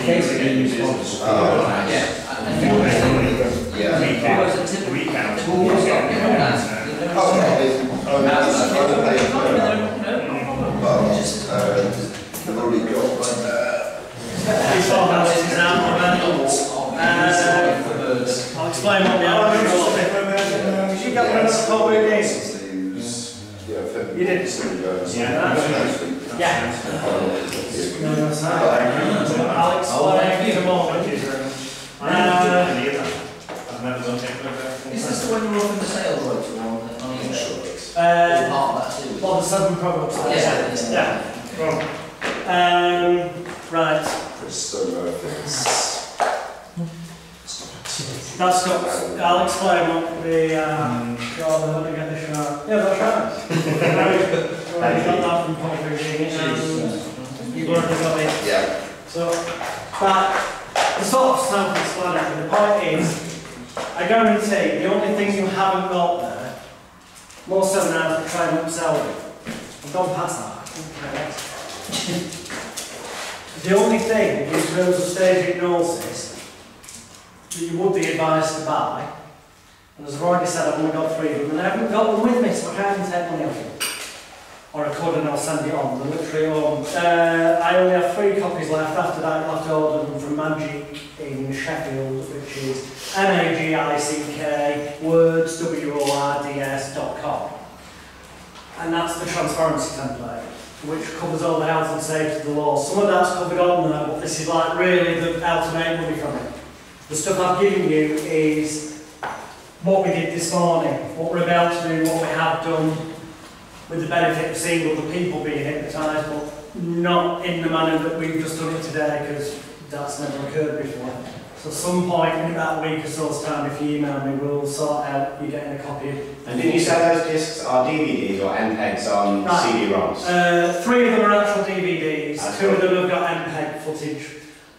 case of being responsible. Yeah. I've already got I'll explain what we are. Did you get one of those COVID days? You did? Yeah. I'll explain in a moment. Is this the one you're offering the sales rotor on the insurance? Well, the 7 products. Yeah. Right. That's got, I'll explain what the, let me get the chart. Yeah, that's right. You've already got that from Poultry, you've already got it. Yeah. So, but the sort of self-explanatory, the point is, I guarantee the only thing you haven't got there, most seminars will try and upsell you. I've gone past that. The only thing in terms of stage hypnosis that you would be advised to buy, and as I've already said, I've only got 3 of them, and I haven't got them with me, so I can't even take money off you. Or I could and I'll send it on, they're literally home. I only have 3 copies left. After that you'll have to order them from Magic in Sheffield, which is MAGICK words WORDS.com. And that's the transparency template, which covers all the health and safety, the laws. Some of that's covered on there, but this is like really how to make money from it. The stuff I've given you is what we did this morning, what we're about to do, what we have done, with the benefit of seeing other people being hypnotised, but not in the manner that we've just done it today, because that's never occurred before. So at some point in about a week or so's time, if you email me, we'll sort out you getting a copy. And did you say those discs are DVDs or MPEGs on CD-ROMs? 3 of them are actual DVDs, 2 of them have got MPEG footage,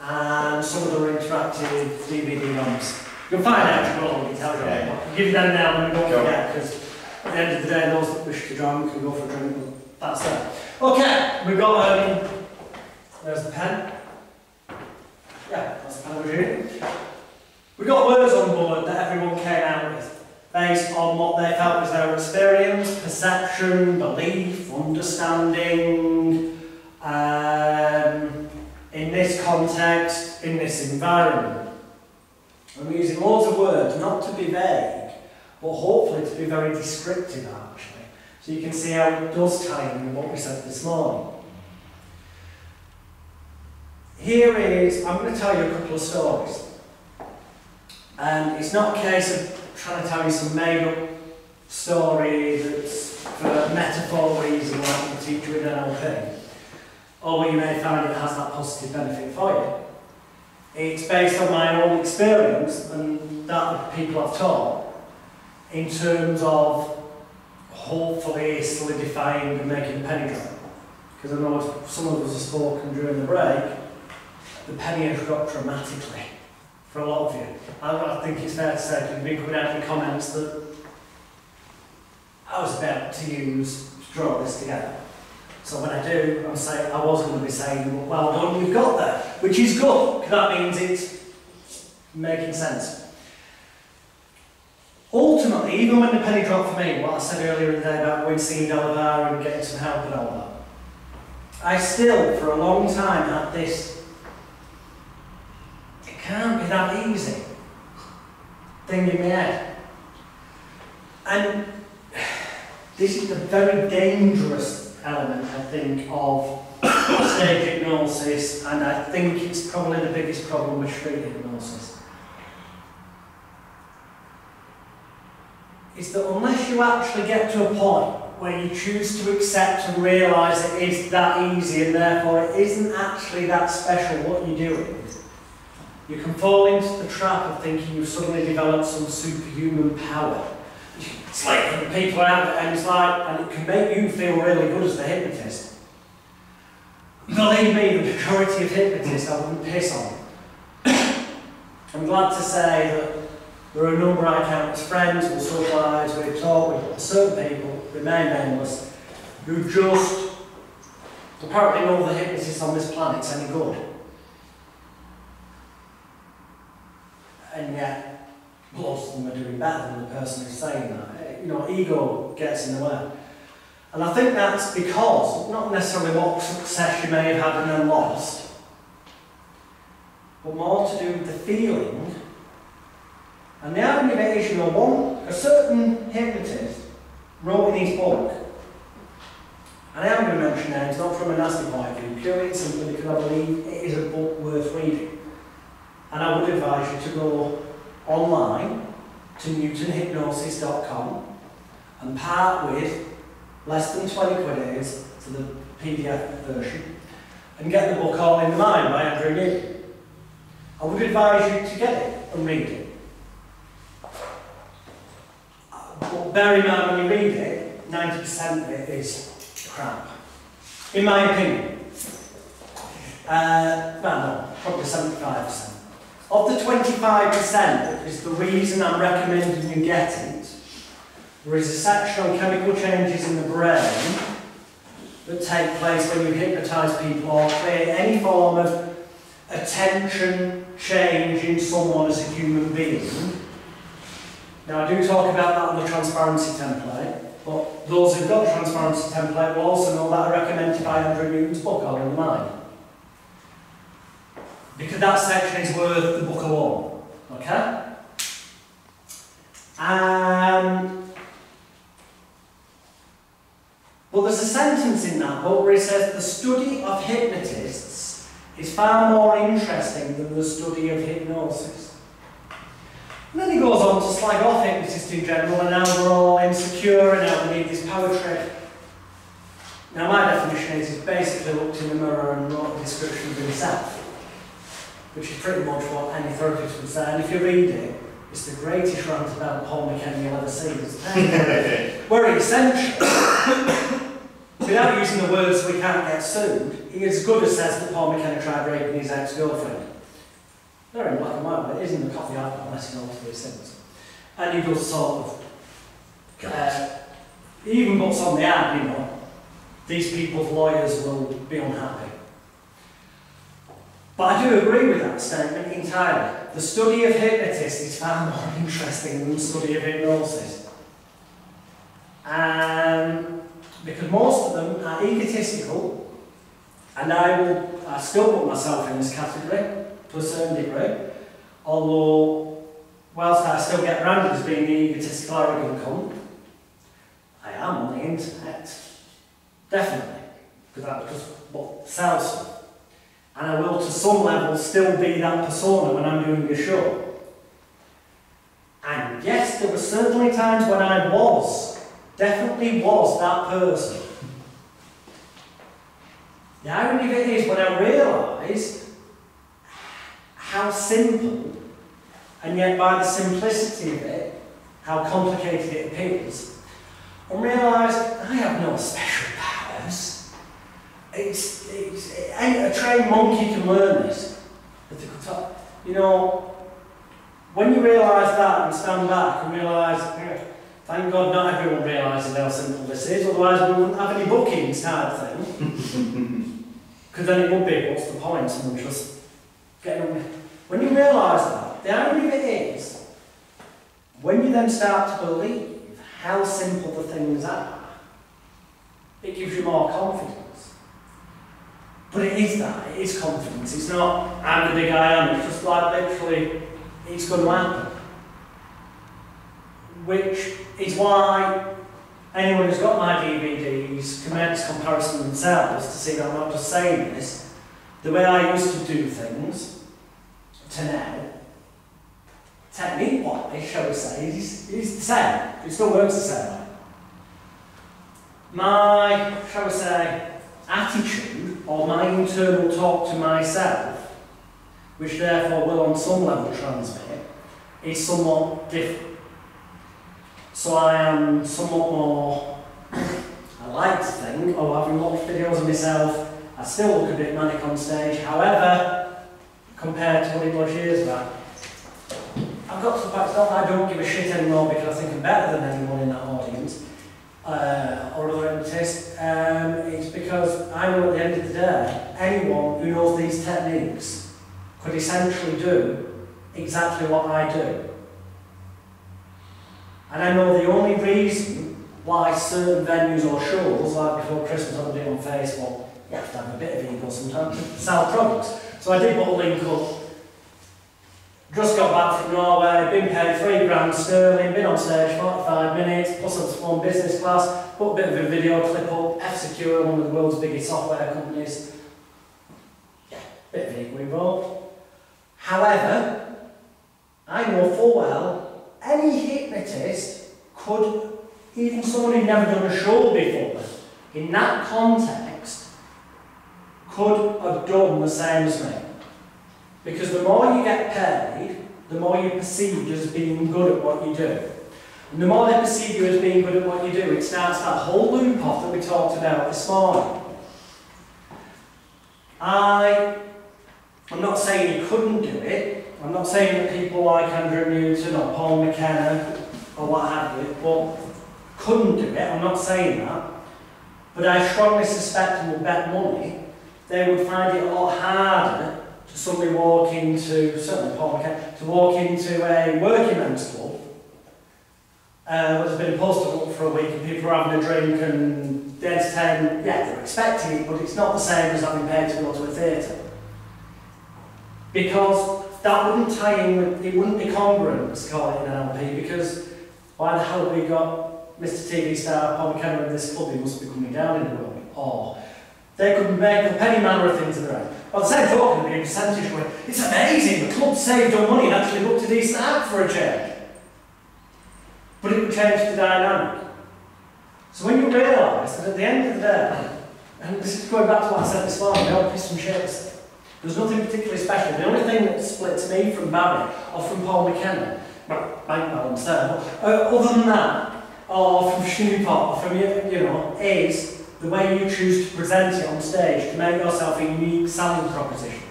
and some of them are interactive DVD-ROMs. You'll find out if you've got all the details. I'll give you them now and we won't forget, because at the end of the day, those that wish to join can go for a drink, but that's it. Okay, we've got, there's the pen. Yeah, that's the pen we're doing. We've got words on board that everyone came out with, based on what they felt was their experience, perception, belief, understanding, in this context, in this environment. And we're using loads of words, not to be vague, but hopefully to be very descriptive actually. So you can see how it does tie in with what we said this morning. Here is, I'm going to tell you a couple of stories. And it's not a case of trying to tell you some made up story that's for metaphor reason like we teach you in NLP. Or you may find it has that positive benefit for you. It's based on my own experience and that of people I've taught, in terms of hopefully solidifying and making a penny drop. Because I know some of us have spoken during the break, the penny has dropped dramatically for a lot of you. I think it's fair to say, you've been coming out in the comments that I was about to use to draw this together. So when I do, I'm saying, I was going to be saying, well done, you've got there, which is good, because that means it's making sense. Ultimately, even when the penny dropped for me, what I said earlier in the day about going seeing Delavar and getting some help and all that, I still, for a long time, had this, it can't be that easy thing in my head. And this is the very dangerous element, I think, of stage hypnosis, and I think it's probably the biggest problem with street hypnosis. Is that unless you actually get to a point where you choose to accept and realise it is that easy and therefore it isn't actually that special what you're doing, you can fall into the trap of thinking you've suddenly developed some superhuman power. It's like the people out there, and it's like, and it can make you feel really good as the hypnotist. Believe me, the majority of hypnotists I wouldn't piss on. I'm glad to say that there are a number I count as friends, we'll socialise, we've talked with certain people, remain nameless, who just apparently know the hypnotists on this planet's any good. and yet lots of them are doing better than the person who's saying that. You know, ego gets in the way. And I think that's because, not necessarily what success you may have had and then lost, but more to do with the feeling. And the irony of it is, you know, a certain hypnotist wrote in his book, and I am going to mention names, not from a nasty point of view, purely and simply because I believe it is a book worth reading. And I would advise you to go online to newtonhypnosis.com and part with less than 20 quid is to the PDF version and get the book All in the Mind by Andrew Newton. I would advise you to get it and read it. But bear in mind when you read it, 90% of it is crap. In my opinion. Well, no, probably 75%. Of the 25% that is the reason I'm recommending you get it, there is a section on chemical changes in the brain that take place when you hypnotise people or create any form of attention change in someone as a human being. Now, I do talk about that on the transparency template, but those who've got the transparency template will also know that I recommend to buy Andrew Newton's book, All in the Mind. Because that section is worth the book alone. Okay? Well, there's a sentence in that book where it says the study of hypnotists is far more interesting than the study of hypnosis. And then he goes on to slag off hypnotists in general, and now we're all insecure and now we need this power trip. Now my definition is he's basically looked in the mirror and wrote a description of himself, which is pretty much what any therapist would say. And if you read it, it's the greatest rant about Paul McKenna you'll ever see. Where essentially, without using the words we can't get sued, he as good as says that Paul McKenna tried raping his ex-girlfriend. They're in black and white, but it isn't the copy out unless you know to these things. And he does sort of, he even puts on the ad, you know, these people's lawyers will be unhappy. But I do agree with that statement entirely. The study of hypnotists is far more interesting than the study of hypnosis. Because most of them are egotistical, and I still put myself in this category to a certain degree, although whilst I still get branded as being the egotistical arrogant cunt, I am on the internet, definitely, because that's just what sells me. And I will to some level still be that persona when I'm doing a show. And yes, there were certainly times when I definitely was that person. The irony of it is when I realised how simple, and yet by the simplicity of it, how complicated it appears, and realised I have no special powers. A trained monkey can learn this. You know, when you realise that and stand back and realise, thank God not everyone realises how simple this is, otherwise we wouldn't have any bookings type thing. Because then it would be, what's the point? Someone just getting on. When you realise that, the irony of it is, when you then start to believe how simple the things are, it gives you more confidence. But it is that, it is confidence. It's not, I'm the big I am, it's just like literally, it's going to happen. Which is why anyone who's got my DVDs can make this comparison themselves to see that I'm not just saying this. The way I used to do things to now, technique-wise, shall we say, is the same. It still works the same way. My, shall we say, attitude or my internal talk to myself, which therefore will on some level transmit, is somewhat different. So I am somewhat more, I like to think, having watched videos of myself, I still look a bit manic on stage. However, compared to what it was years back, I've got to the fact that I don't give a shit anymore because I think I'm better than anyone in that audience. Or other hypnotists, it's because I know at the end of the day, anyone who knows these techniques could essentially do exactly what I do. And I know the only reason why certain venues or shows, like before Christmas I did on Facebook, you have to have a bit of ego sometimes to sell products. So I did put a link up. Just got back from Norway, been paid £3,000, been on stage 45 minutes, plus I've flown business class, put a bit of a video clip up, F-Secure, one of the world's biggest software companies. Yeah, bit of ego involved. However, I know full well, any hypnotist could, even someone who'd never done a show before, in that context, could have done the same as me. Because the more you get paid, the more you're perceived as being good at what you do. And the more they perceive you as being good at what you do, it starts that whole loop off that we talked about this morning. I'm not saying you couldn't do it. I'm not saying that people like Andrew Newton or Paul McKenna or what have you, but couldn't do it. I'm not saying that. But I strongly suspect and would bet money they would find it a lot harder to somebody walk into, certainly Paul McKenna, to walk into a working men's club where there's been a poster up for a week and people are having a drink and the entertainment, yeah, they're expecting it, but it's not the same as having paid to go to a theatre. Because that wouldn't tie in with, it wouldn't be congruent, let's call it in an LP, because why the hell have we got Mr. TV star Paul McKenna in this club? He must be coming down in the world. Or they could make up any manner of things around. By the same token, there'd be a percentage where it's amazing, the club saved on money and actually booked a decent act for a change. But it would change the dynamic. So when you realise that at the end of the day, and this is going back to what I said this morning, they all piss and shits. There's nothing particularly special. The only thing that splits me from Barry or from Paul McKenna, well, bank balance there, but other than that, or from Snoopot, or from, you know, is the way you choose to present it on stage, to make yourself a unique selling proposition,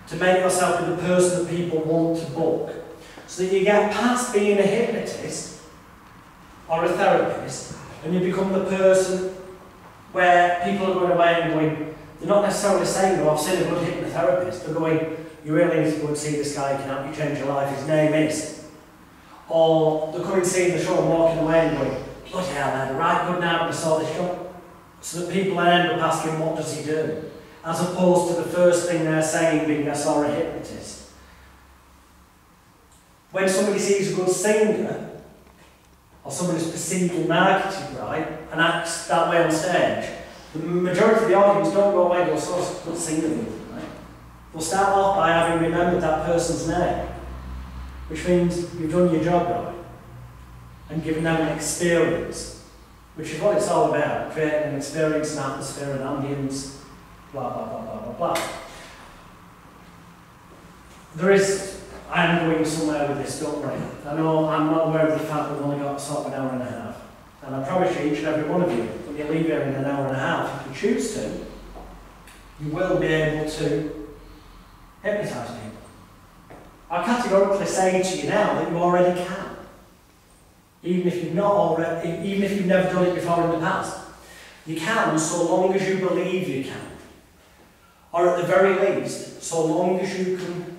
to make yourself the person that people want to book, so that you get past being a hypnotist or a therapist, and you become the person where people are going away and going, they're not necessarily saying, oh, I've seen a good hypnotherapist, they're going, you really need to go and see this guy, he can help you change your life, his name is. Or they're coming seeing the show and walking away and going, bloody hell, I had a right good night when I saw this show. So that people then end up asking, what does he do? As opposed to the first thing they're saying being, I saw a hypnotist. When somebody sees a good singer, or somebody who's perceived and marketed right, and acts that way on stage, the majority of the audience don't go away and go, so it's a good singer, right? They'll start off by having remembered that person's name, which means you've done your job right, and given them an experience. Which is what it's all about, creating an experience, an atmosphere, an ambience, blah, blah, blah, blah, blah, blah. I'm going somewhere with this, don't worry. I know I'm not aware of the fact we've only got sort of an hour and a half. And I promise you, each and every one of you, when you leave here in an hour and a half, if you choose to, you will be able to hypnotise people. I categorically say to you now that you already can. Even if you've not already, even if you've never done it before in the past. You can, so long as you believe you can. Or at the very least, so long as you can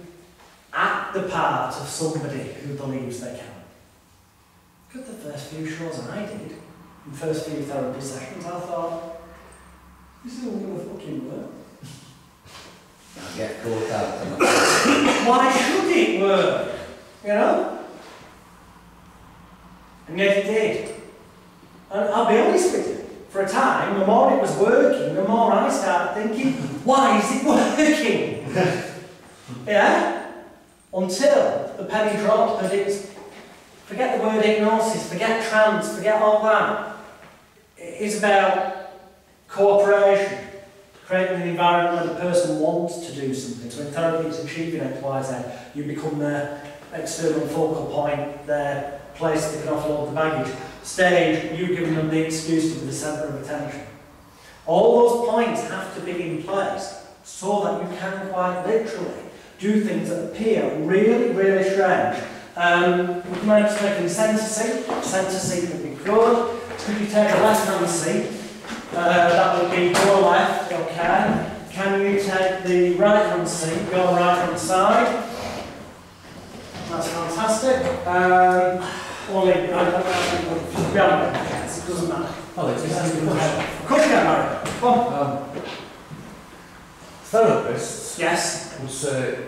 act the part of somebody who believes they can. Look at the first few shows I did, the first few therapy sessions, I thought, this isn't going to fucking work. I'll get caught out. Why should it work? You know? And yet it did. And I'll be honest with you, for a time, the more it was working, the more I started thinking, why is it working? Yeah? Until the penny dropped that it's, forget the word hypnosis, forget trance, forget all that. It is about cooperation, creating an environment where the person wants to do something. So in therapy it's achieving X, Y, Z. You become their external focal point, their place that can offload the baggage. Stage, you've given them the excuse to be the centre of attention. All those points have to be in place so that you can quite literally do things that appear really, really strange. Would you mind just taking the centre seat? Centre seat would be good. Could you take a left-hand seat? That would be your left, okay. Can you take the right-hand seat, your right-hand side? That's fantastic. Only, it doesn't matter. Oh, it's asking a question. Of course you can, Mary. Come on. Therapists Yes. would say,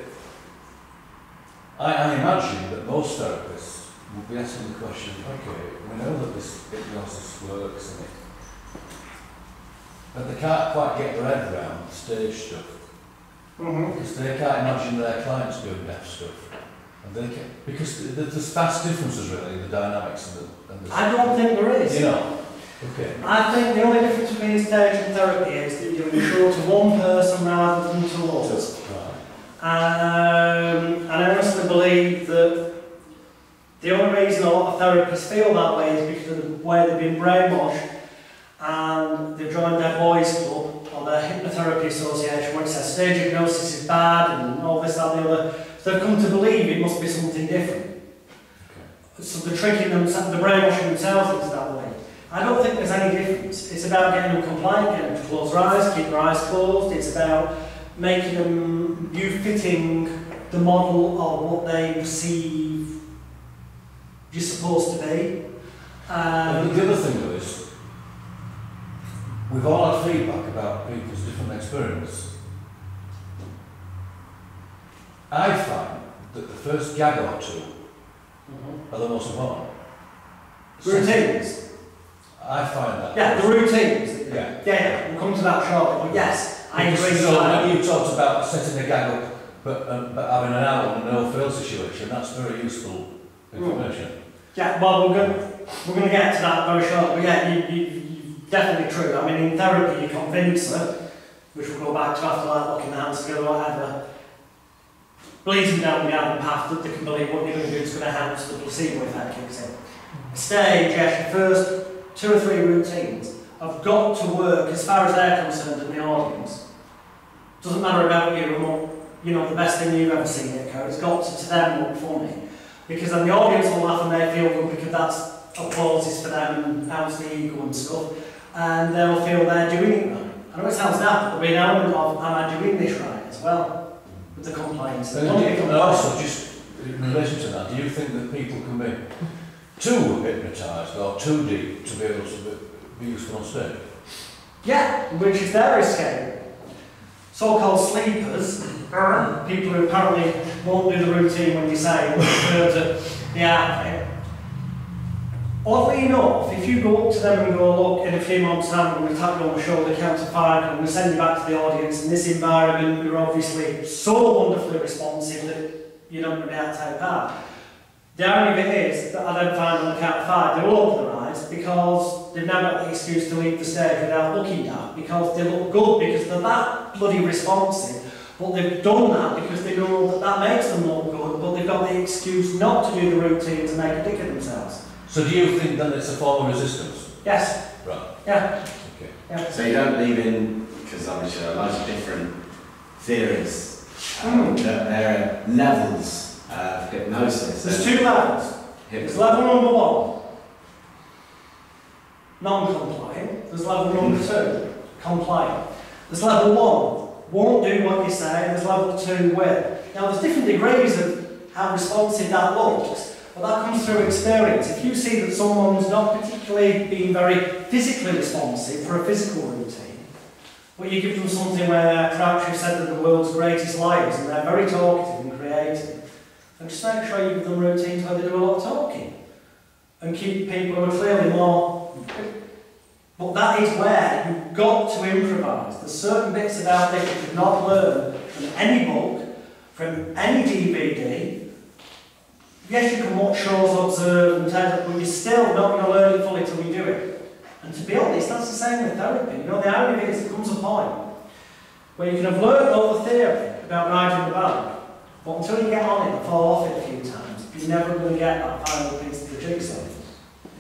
I imagine that most therapists would be asking the question, okay, we know that this hypnosis works and it, but they can't quite get their head around the stage stuff. Because they can't imagine their clients doing deaf stuff. And they can, because there's vast differences really in the dynamics and the I don't think there is. You know? Okay. I think the only difference between stage and therapy is that you're insured to one person rather than to others. Right. And I honestly believe that the only reason a lot of therapists feel that way is because of the way they've been brainwashed and they've joined their boys club or their hypnotherapy association where it says stage hypnosis is bad and all this, that and the other. So they've come to believe it must be something different. Okay. So they're tricking themselves, they're brainwashing themselves into that way. I don't think there's any difference. It's about getting them compliant, getting them to close their eyes, keep their eyes closed. It's about making them, you fitting the model of what they perceive you're supposed to be. The other thing though is, we've all had feedback about people's different experience. I find that the first gag or two are the most important. Routines. I find that. Yeah, the routines. Yeah. We'll come to that shortly. But yes, I agree. So when you talked about setting a gag up, but having an out and no fail situation, that's very useful information. Yeah, well, we're going to get to that very shortly. But yeah, you definitely true. I mean, in therapy, you convince her, which we'll go back to after like looking the hands together or whatever, bleeds them down the garden path that they can believe what you're going to do is going to help so the placebo effect kicks in. Stage, yes, your first 2 or 3 routines have got to work as far as they're concerned in the audience. Doesn't matter about you and what, you know, the best thing you've ever seen it occur. It's got to them look funny. Because then the audience will laugh and they feel good because that's applauses for them and helps the ego and stuff. And they'll feel they're doing it right. I know it sounds daft, but there'll be an element of, am I doing this right as well? With the complaints. And also, just in relation to that, do you think that people can be too hypnotised or too deep to be able to be useful on stage? Yeah, which is their escape. So-called sleepers, people who apparently won't do the routine when you say refer to the outfit. Oddly enough, if you go up to them and go, look, in a few months' time, we're going to tap you on the shoulder, count to 5, and we're going to send you back to the audience. In this environment, you're obviously so wonderfully responsive that you're not going to be able to take part. The irony of it is that I then find on the count of 5, they will open their eyes because they've now got the excuse to leave the stage without looking daft, because they look good, because they're that bloody responsive. But they've done that because they know that that makes them look good, but they've got the excuse not to do the routine to make a dick of themselves. So do you think then it's a form of resistance? Yes. Right. Yeah. Okay. Yeah. So you don't believe in, because obviously there are lots of different theories, that there are levels of hypnosis. There's 2 levels. There's level number 1, non-compliant. There's level number 2, compliant. There's level 1, won't do what you say, and there's level 2, will. Now there's different degrees of how responsive that looks. But that comes through experience. If you see that someone's not particularly being very physically responsive for a physical routine, but you give them something where perhaps you've said they're the world's greatest liars and they're very talkative and creative, then just make sure you give them routines where they do a lot of talking and keep people who are clearly more. But that is where you've got to improvise. There's certain bits about this you could not learn from any book, from any DVD. Yes, you can watch shows, observe and tell, but you're still not going to learn it fully till you do it. And to be honest, that's the same with therapy. You know, the irony of it is there comes a point where you can have learned all the theory about riding the bike, but until you get on it and fall off it a few times, you're never going to get that final piece of the jigsaw.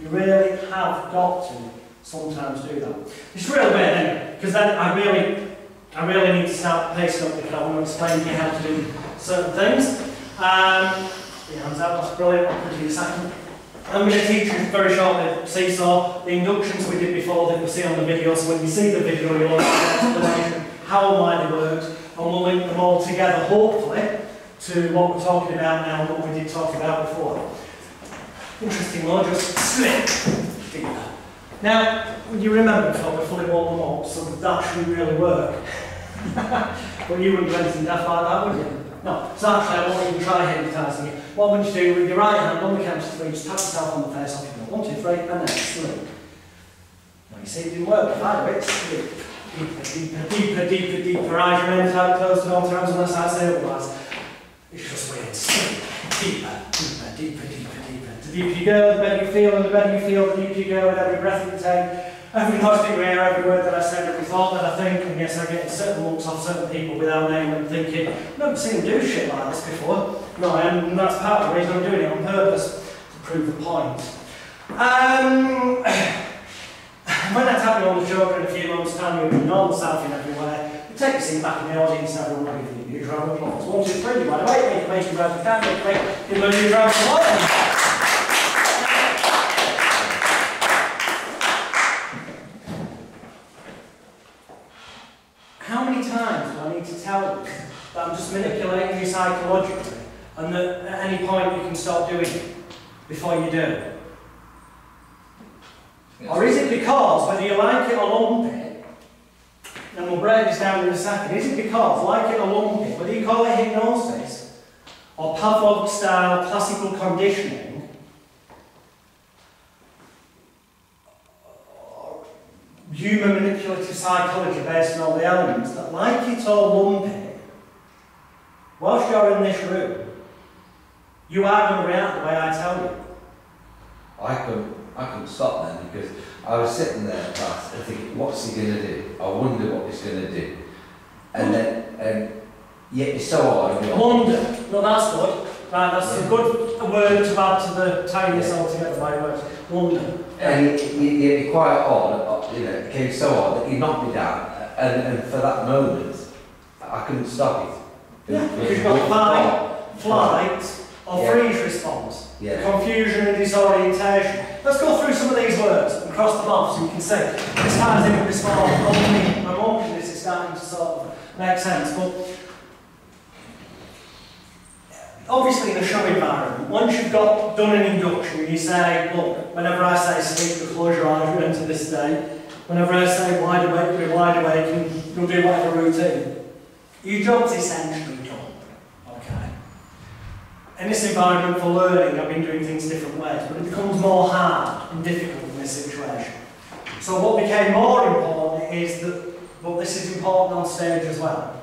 You really have got to sometimes do that. It's really weird anyway, because then I really need to start pacing up because I want to explain to you how to do certain things. Hands out, that's brilliant. I'll give you a second. I'm going to teach you very shortly seesaw, the inductions we did before that you'll see on the video, so when you see the video you'll understand the explanation, how and why they worked, and we'll link them all together hopefully to what we're talking about now and what we did talk about before. Interesting one, just slip deeper. Now, you remember before we fully warmed them up, so that shouldn't really work. But you wouldn't do anything daft like that, would you? No. So actually, I want you to try hypnotising you. What would you do with your right hand on the count of 3, just tap yourself on the face off your 1, 2, 3, and then sleep. Now you see it didn't work, if I do it, sleep. Deeper, deeper, deeper, deeper, deeper. Eyes remain tight, closed, and all hands unless I say otherwise. It's just weird. Sleep. Deeper, deeper, deeper, deeper, deeper. The deeper you go, the better you feel, and the better you feel, the deeper you go with every breath you take. Every noise that you hear, every word that I say, every thought that I think, and yes, I get certain looks off certain people without naming them, thinking, I've never seen them do shit like this before. No, and that's part of the reason I'm doing it on purpose, to prove the point. When I tap you on the shoulder in a few moments' time, you'll be normal selfing everywhere. You take your seat back in the audience, and everyone will give you a round of applause. 1, 2, 3, you wide awake, make your round of time, you move your round of applause. How many times do I need to tell you that I'm just manipulating you psychologically and that at any point you can stop doing it before you do it? Yes. Or is it because, whether you like it or lump it, and we'll break this down in a second, is it because, like it or lump it, whether you call it hypnosis or Pavlov-style classical conditioning, human manipulative psychology based on all the elements, that like it or lump it, whilst you're in this room, you are going to react the way I tell you. I couldn't stop then because I was sitting there in class and thinking, what's he going to do? I wonder what he's going to do. And then, yet it's so hard. Wonder. No, that's good. Right, that's a good word to add to the tiniest altogether by words. Wonder. And you're quite odd, you know, it became so odd that you knocked me down, and for that moment, I couldn't stop it. Yeah, because you've got fight, flight, or freeze response. Yeah. Confusion and disorientation. Let's go through some of these words and cross them off so you can see. This ties in with this one. I'm hoping this is starting to sort of make sense. But obviously in a show environment, once you've got done an induction, you say, look, whenever I say sleep, you close your eyes, you enter this state. Whenever I say wide awake, you'll be wide awake and you'll do whatever routine. Your job's essentially done. Okay. In this environment for learning, I've been doing things different ways, but it becomes more hard and difficult in this situation. So what became more important is that, but this is important on stage as well,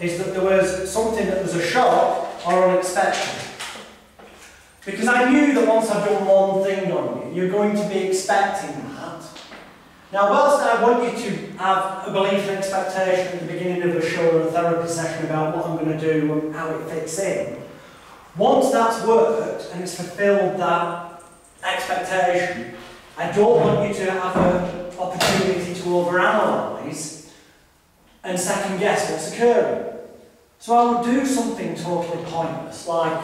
is that there was something that was a shock or unexpected. Because I knew that once I've done one thing on you, you're going to be expecting that. Now, whilst I want you to have a belief and expectation at the beginning of a show or a therapy session about what I'm going to do and how it fits in, once that's worked and it's fulfilled that expectation, I don't want you to have an opportunity to overanalyse and second guess what's occurring. So I would do something totally pointless, like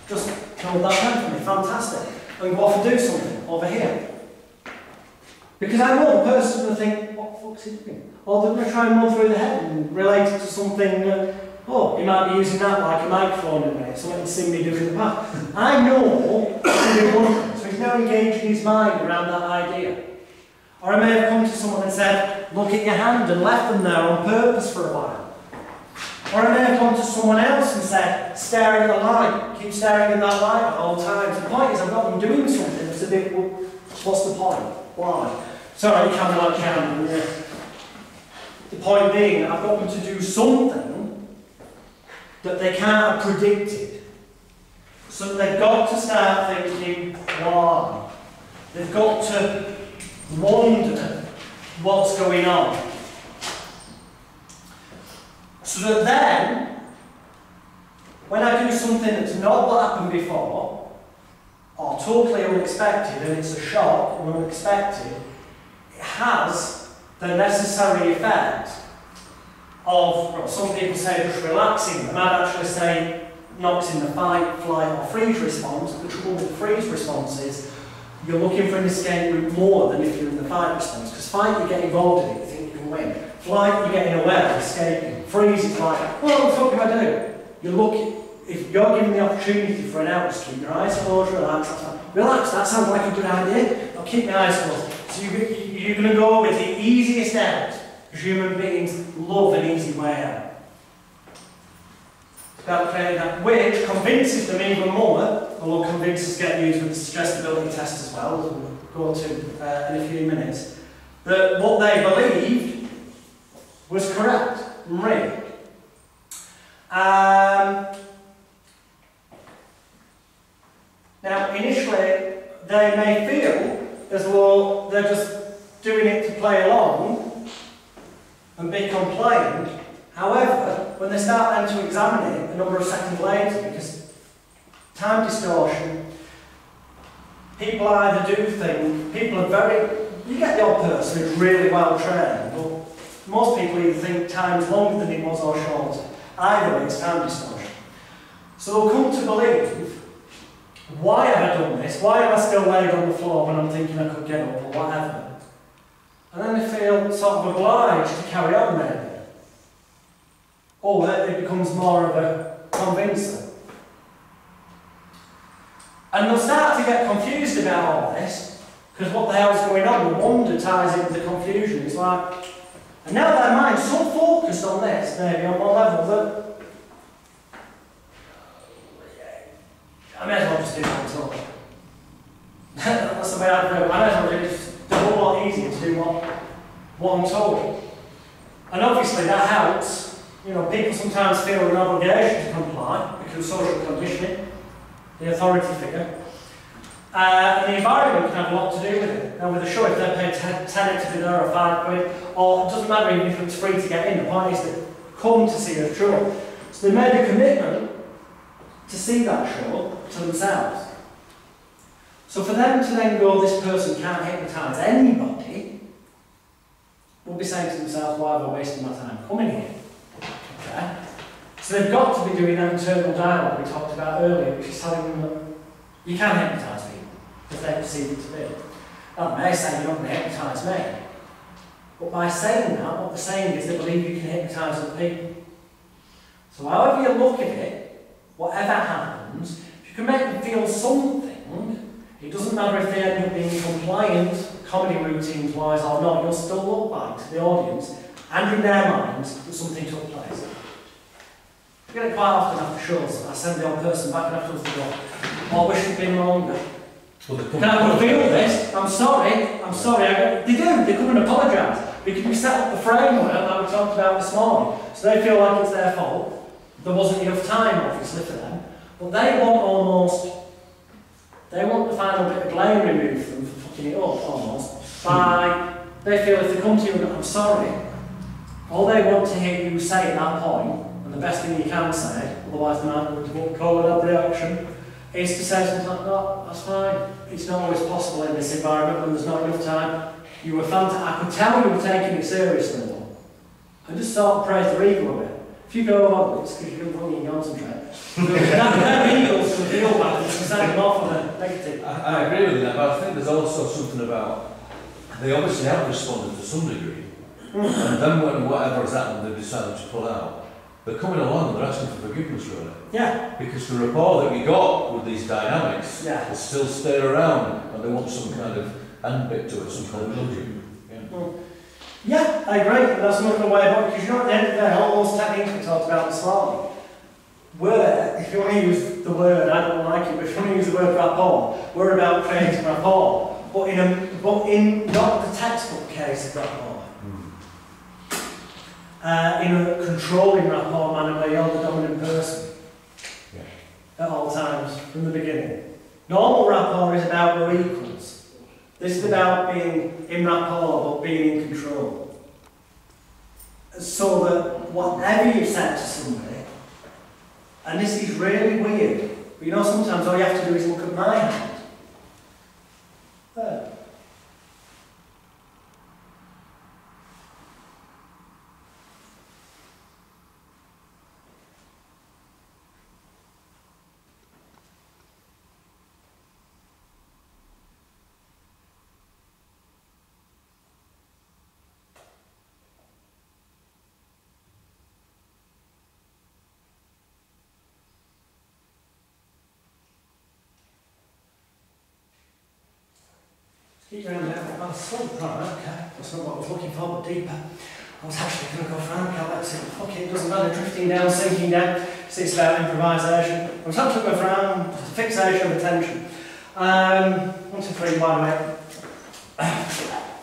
just hold that hand for me, fantastic, and go off and do something over here. Because I know the person's going to think, what the fuck's he doing? Or they're going to try and run through the head and relate it to something, oh, he might be using that like a microphone in there, so he'd see me do in the past. I know, so he's now engaging his mind around that idea. Or I may have come to someone and said, look at your hand, and left them there on purpose for a while. Or I may have come to someone else and said, staring at the light, keep staring at that light at all times. The point is, I've got them doing something that's a bit, well, what's the point? Why? Sorry, you can't like Cameron. The point being, I've got them to do something that they can't have predicted. So they've got to start thinking, why? They've got to wonder what's going on. So that then, when I do something that's not what happened before, or totally unexpected, and it's a shock and unexpected, it has the necessary effect of, well, some people say just relaxing, I might actually say knocks in the fight, flight or freeze response. The trouble with the freeze response is you're looking for an escape route more than if you're in the fight response, because fight you get involved in it, you think you can win. Flight you're getting away, escaping. Freeze is like, well, what the fuck do I do? you look, if you're given the opportunity for an hour, just keep your eyes closed, relax, that's fine. Relax, that sounds like a good idea. I'll keep my eyes closed. So you're going to go with the easiest out, because human beings love an easy way out. About creating that, which convinces them even more, although convinces get used with the suggestibility test as well, as we'll go to in a few minutes, that what they believed was correct and real. Now, initially, they may feel as though they're just doing it to play along and be compliant. However, when they start then to examine it a number of seconds later, because time distortion, people either do things, people are very, you get the odd person who's really well trained, but most people either think time's longer than it was or shorter. Either way, it's time distortion. So they'll come to believe, why have I done this? Why am I still laid on the floor when I'm thinking I could get up or whatever? And then they feel sort of obliged to carry on maybe. Or it becomes more of a convincer. And they'll start to get confused about all this, because what the hell's going on? The wonder ties into the confusion. It's like, and now their mind's so focused on this, maybe on one level, that I may as well just do what I'm told. That's the way I do it. I may as well just do a whole lot easier to do what I'm told. And obviously that helps. You know, people sometimes feel an obligation to comply because of social conditioning, the authority figure. And the environment can have a lot to do with it. Now with a show, if they pay 10 to be there or 5 quid, or it doesn't matter even if it's free to get in, the point is to come to see a show. So they made a commitment to see that show to themselves. So for them to then go, this person can't hypnotise anybody, will be saying to themselves, why have I wasted my time coming here? Okay. So they've got to be doing that internal dialogue we talked about earlier, which is telling them that you can hypnotise people if they perceive it to be. Now, they may say you're not going to hypnotise me, but by saying that, what they're saying is they believe you can hypnotise other people. So however you look at it, whatever happens, if you can make them feel something, it doesn't matter if they end up being compliant, comedy routines wise or not, you'll still look back to the audience and in their minds that something took place. I get it quite often after shows. I send the odd person back and afterwards they go, oh, I wish it'd been longer. Can I reveal this? I'm sorry. They do, they come and apologise. Because we set up the framework like we talked about this morning. So they feel like it's their fault. There wasn't enough time, obviously, for them. But they want the final bit of blame removed from for fucking it up, almost. They feel if they come to you and I'm sorry, all they want to hear you say at that point, and the best thing you can say, otherwise the man won't call it a reaction, is to say something like, no, that's fine. It's not always possible in this environment when there's not enough time. You were fantastic. I could tell you were taking it seriously, though. I just sort of praise their ego a bit. If you go on, it's because you don't fucking concentrate. Their egos can feel bad and send them off on a negative. I agree with that, but I think there's also something about, they obviously have responded to some degree, and then when whatever has happened, they've decided to pull out. They're coming along and they're asking for forgiveness, really. Yeah. Because the rapport that we got with these dynamics will still stay around, and they want some kind of handbit to it, some kind of illusion. Yeah, I agree. That's another way about it, because you know, at the end of the day, all those techniques we talked about this morning were, if you want to use the word, I don't like it, but if you want to use the word rapport, we're about creating rapport, but in not the textbook case of rapport. In a controlling rapport manner where you're the dominant person at all times from the beginning. Normal rapport is about we're equals. This is about being in rapport but being in control. So that whatever you said to somebody, and this is really weird, but you know sometimes all you have to do is look at my hand. There. Deep round there. Oh, slow, right, okay. That's not what I was looking for, but deeper. I was actually going to go for catalepsy. Fuck it, it doesn't matter. Drifting down, sinking down. See, it's about improvisation. I was actually going for just a fixation of attention. 1, 2, 3, wide awake.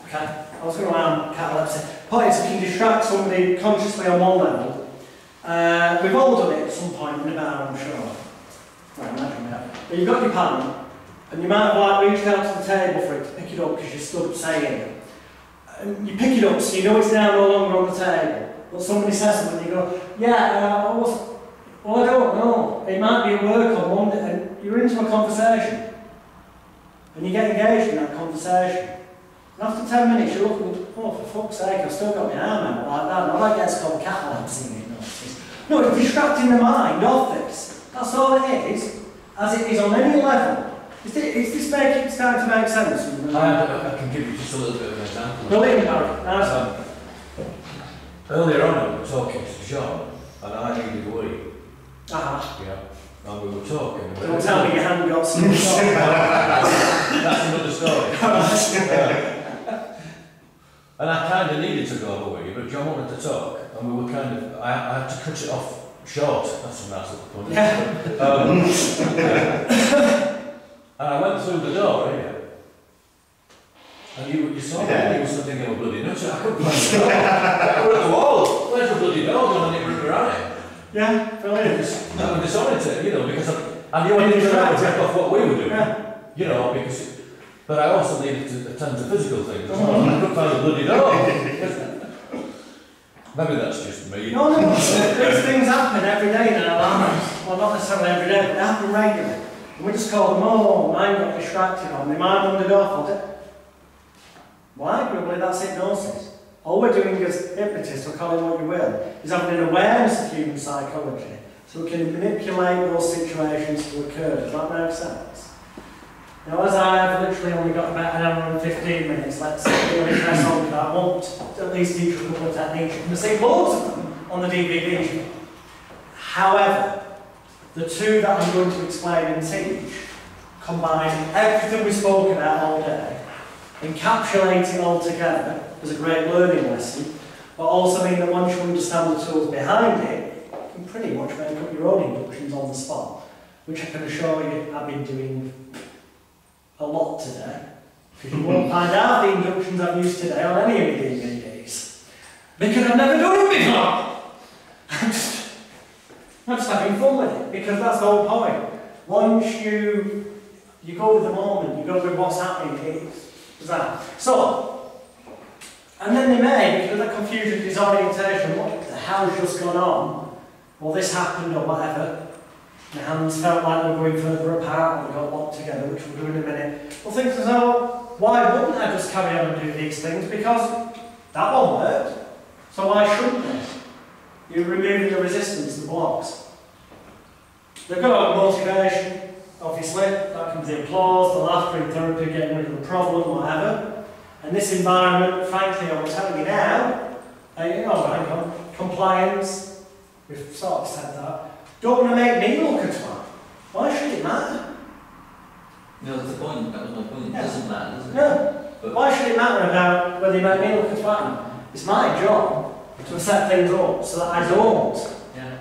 Okay, I was going to catalepsy. Point is, if you can distract somebody consciously on one level, we've all done it at some point in a bar, I'm sure. Right, imagine that. But you've got your pen, and you might have like reached out to the table for it to pick it up because you stood saying it. And you pick it up so you know it's now no longer on the table. But somebody says something and you go, yeah, I don't know. It might be at work on Monday, and you're into a conversation. And you get engaged in that conversation. And after 10 minutes you look and oh, for fuck's sake, I've still got my arm out like that. Now that gets called catalepsy in hypnosis. No, it's distracting the mind off this. That's all it is, as it is on any level. Is this starting to make sense? I can give you just a little bit of an example. Brilliant, Barry. Nice. Earlier on, we were talking to John, and I needed a wee. Yeah. And we were talking. Don't tell me your hand got some. That's another story. And I kind of needed to go away, but John wanted to talk, and we were kind of. I had to cut it off short. That's a nice little pun. And I went through the door here, and you saw me, and you were thinking, oh bloody nuts, I couldn't find the door. I were at the wall, where's the bloody door gone, and it was around it. Yeah, brilliant. That was disoriented, you know, because I knew I didn't try to break off what we were doing, you know, because, but I also needed to attend to physical things as well, and I couldn't find the bloody door. Maybe that's just me. No, these things happen every day in our lives. Well, not necessarily every day, but they happen regularly. And we just call them, oh, mine got distracted on me, mine wandered off. Why? Probably that's hypnosis. All we're doing as hypnotists, or call it what you will, is having an awareness of human psychology so we can manipulate those situations to occur. Does that make sense? Now, as I've literally only got about an hour and 15 minutes, let's really press on because I want at least teach a couple of techniques. You're going to see loads of them on the DVD. However, the two that I'm going to explain and teach combine everything we spoke about all day, encapsulate it all together as a great learning lesson, but also mean that once you understand the tools behind it, you can pretty much make up your own inductions on the spot, which I can assure you I've been doing a lot today, because you won't find out the inductions I've used today on any of the DVDs, because I've never done it before. I'm just having fun with it, because that's the whole point. Once you go with the moment, you go with what's happening, it's that. So, and then they may, because of the confusion, disorientation, what the hell's just gone on? Well, this happened or whatever. My hands felt like they were going further apart, or they got locked together, which we'll do in a minute. Well, think to yourself, why wouldn't I just carry on and do these things? Because that one worked. So why shouldn't they? You're removing the resistance, the blocks. They've got motivation, obviously. That can be the applause, the laughter in therapy, getting rid of the problem, whatever. And this environment, frankly, I'm telling you now, hang on, compliance, we've sort of said that. Don't want to make me look at one. Why should it matter? No, that's the point. That was my point. It doesn't matter, does it? No. But why should it matter about whether you make me look at one? It's my job to set things up so that I don't. Yeah.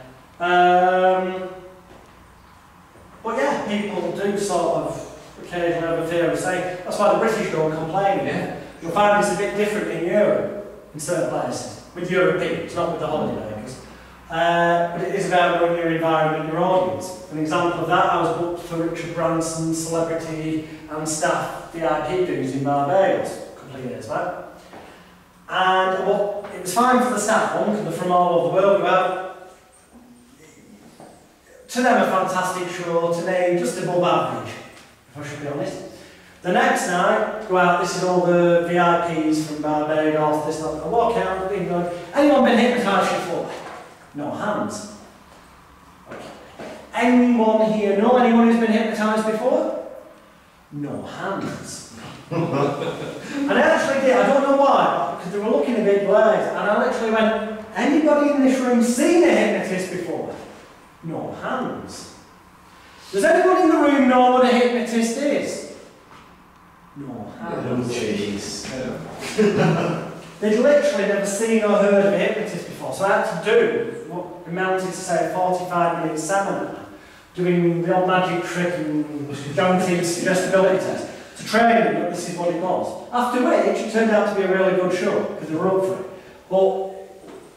But yeah, people do sort of occasionally have a fear of saying, that's why the British don't complain. Yeah. You'll find it's a bit different in Europe, in certain places, with Europeans, not with the holidaymakers. But it is about knowing your environment, your audience. An example of that, I was booked for Richard Branson's celebrity and staff VIP dues in Barbados a couple of years back. And well, it was fine for the staff one, because they're from all over the world. To them, a fantastic show, to me, just above average, if I should be honest. The next night, go out, this is all the VIPs from Barbados, this, that, I walk out, anyone been hypnotised before? No hands. Okay. Anyone here know anyone who's been hypnotised before? No hands. And I actually did, I don't know why, because they were looking a bit glazed, and I literally went, anybody in this room seen a hypnotist before? No hands. Does anyone in the room know what a hypnotist is? No. Oh, jeez. They'd literally never seen or heard of a hypnotist before, so I had to do what amounted to say a 45-minute seminar, doing the old magic trick and guaranteed suggestibility test, to train them that this is what it was. After which, it turned out to be a really good show, because they were up for it. But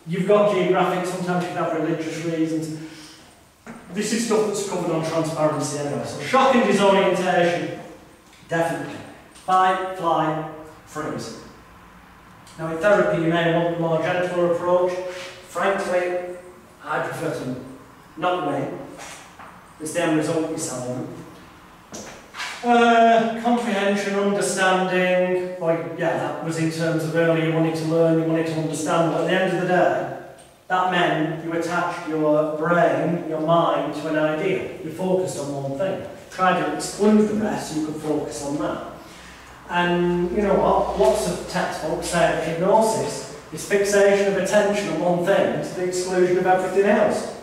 you've got geographic, sometimes you can have religious reasons. This is stuff that's covered on transparency anyway. So shock and disorientation, definitely. Fight, flight, freeze. Now in therapy you may want a more gentler approach. Frankly, I prefer to not me. It's the end result you're selling. Comprehension, understanding, well, yeah, that was in terms of earlier you wanted to learn, you wanted to understand, but at the end of the day, that meant you attached your brain, your mind to an idea. You focused on one thing. Tried to exclude the rest so you could focus on that. And you know what? Lots of textbooks say hypnosis is fixation of attention on one thing to the exclusion of everything else.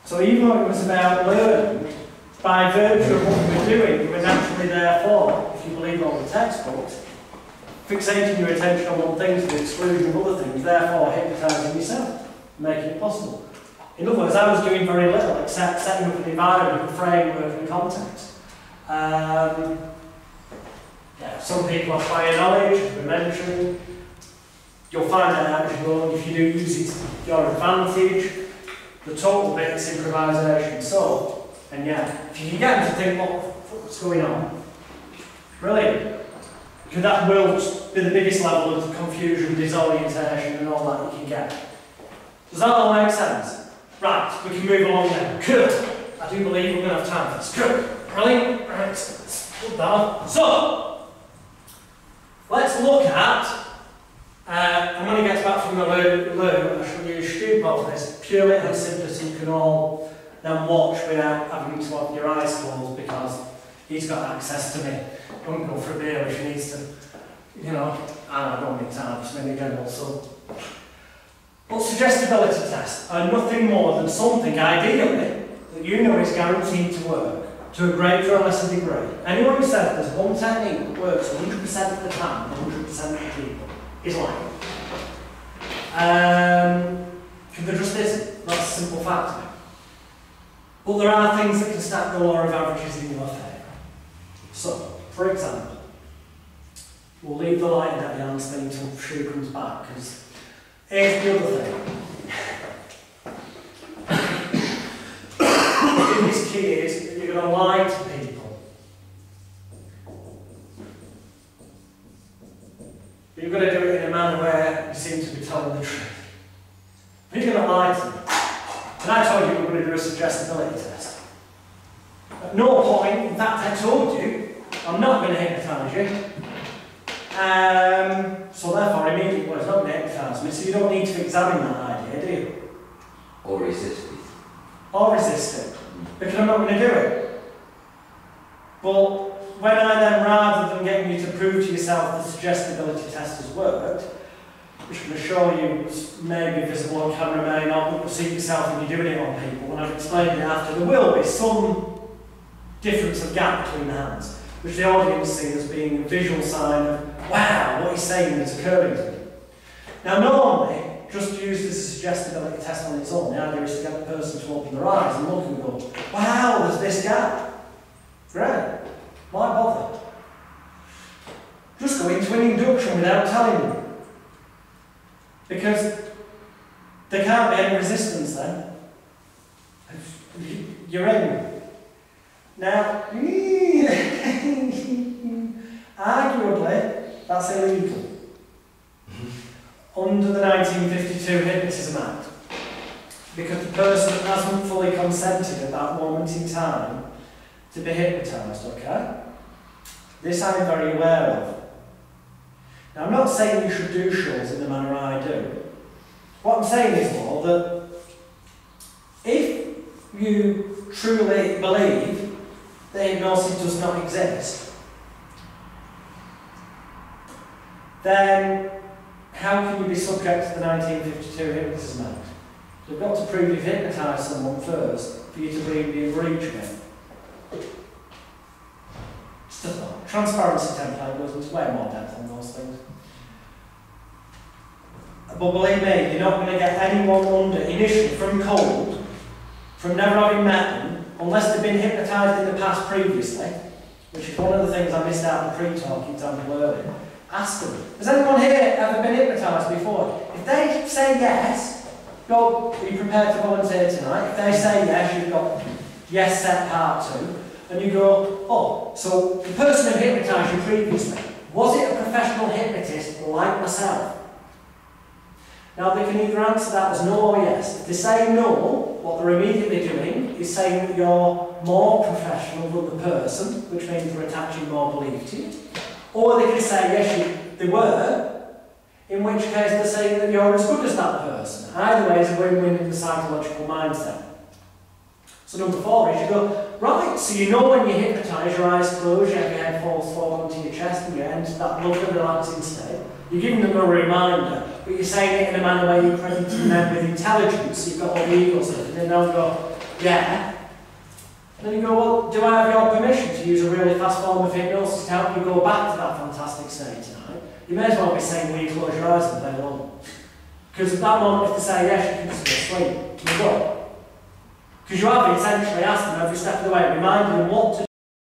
So even though it was about learning, by virtue of what you were doing, you were naturally therefore, if you believe all the textbooks, fixating your attention on one thing to the exclusion of other things, therefore hypnotising yourself, making it possible. In other words, I was doing very little except setting up an environment, a framework and context. Yeah, some people acquire knowledge, as we mentioned. You'll find that out as you go, if you do use it to your advantage. The total bit's improvisation. So, and yeah, if you can get them to think what's going on, brilliant. Because that will be the biggest level of confusion, disorientation and all that you can get. Does that all make sense? Right, we can move along now. Good. I do believe we're going to have time for this. Good. Brilliant. Right, let's put that on. So, let's look at, and when he gets back from the loo, I shall use stupid of this purely and simply so you can all then watch without having to have your eyes closed because he's got access to me. Don't go for a beer if he needs to, you know, I don't need time, just maybe general, so. But suggestibility tests are nothing more than something, ideally, that you know is guaranteed to work to a greater or lesser degree. Anyone who says there's one technique that works 100% of the time, 100% of the people, is lying. Because there just isn't. That's a simple fact of it. But there are things that can stack the law of averages in your favour. So, for example, we'll leave the light in that hands thing until Shu comes back, because here's the other thing. The biggest key is that you're going to lie to people. But you've got to do it in a manner where you seem to be telling the truth. If you're going to lie to them, and I told you we were going to do a suggestibility test. At no point, in fact I told you, I'm not going to hypnotise you. So therefore immediately, well, it's not going to hypnotise me, so you don't need to examine that idea, do you? Or resist it. Or resist it, because I'm not going to do it. But when I then, rather than getting you to prove to yourself the suggestibility test has worked, which I'm going to show you maybe visible on camera, may not, but you'll see yourself when you're doing it on people. When I've explained it after, there will be some difference of gap between the hands, which the audience see as being a visual sign of, wow, what he's saying is occurring to me. Now normally, just use this suggestibility test on its own. The idea is to get the person to open their eyes and look and go, wow, there's this gap. Great. Why bother? Just go into an induction without telling them. Because there can't be any resistance then. You're in. Now, arguably, that's illegal. Under the 1952 Hypnotism Act. Because the person hasn't fully consented at that moment in time to be hypnotised, okay? This I'm very aware of. Now, I'm not saying you should do shows in the manner I do. What I'm saying is more that if you truly believe that hypnosis does not exist, then how can you be subject to the 1952 Hypnotism Act? You've got to prove you've hypnotised someone first for you to be in breach of it. Try transparency template goes into way more depth on those things. But believe me, you're not going to get anyone under, initially, from cold, from never having met them, unless they've been hypnotised in the past previously, which is one of the things I missed out in the pre-talk example earlier. Ask them, has anyone here ever been hypnotised before? If they say yes, go, are you prepared to volunteer tonight? If they say yes, you've got yes set part 2, and you go, oh, so the person who hypnotised you previously, was it a professional hypnotist like myself? Now they can either answer that as no or yes. If they say no, what they're immediately doing is saying that you're more professional than the person, which means they're attaching more belief to you. Or they can say yes, they were, in which case they're saying that you're as good as that person. Either way is a win-win in the psychological mindset. So number 4 is you go, right, so you know when you hypnotise, your eyes closed, you have your head falls forward onto your chest and you enter that lovely relaxing state. You're giving them a reminder, but you're saying it in a manner where you're crediting them with intelligence, so you've got all the ego stuff, and then they'll go, yeah. And then you go, well, do I have your permission to use a really fast form of hypnosis to help you go back to that fantastic state tonight? You may as well be saying, will you close your eyes and play along? Because at that moment, if they say yes, you can just go asleep. You go. Because you have essentially asked them every step of the way, reminding them what to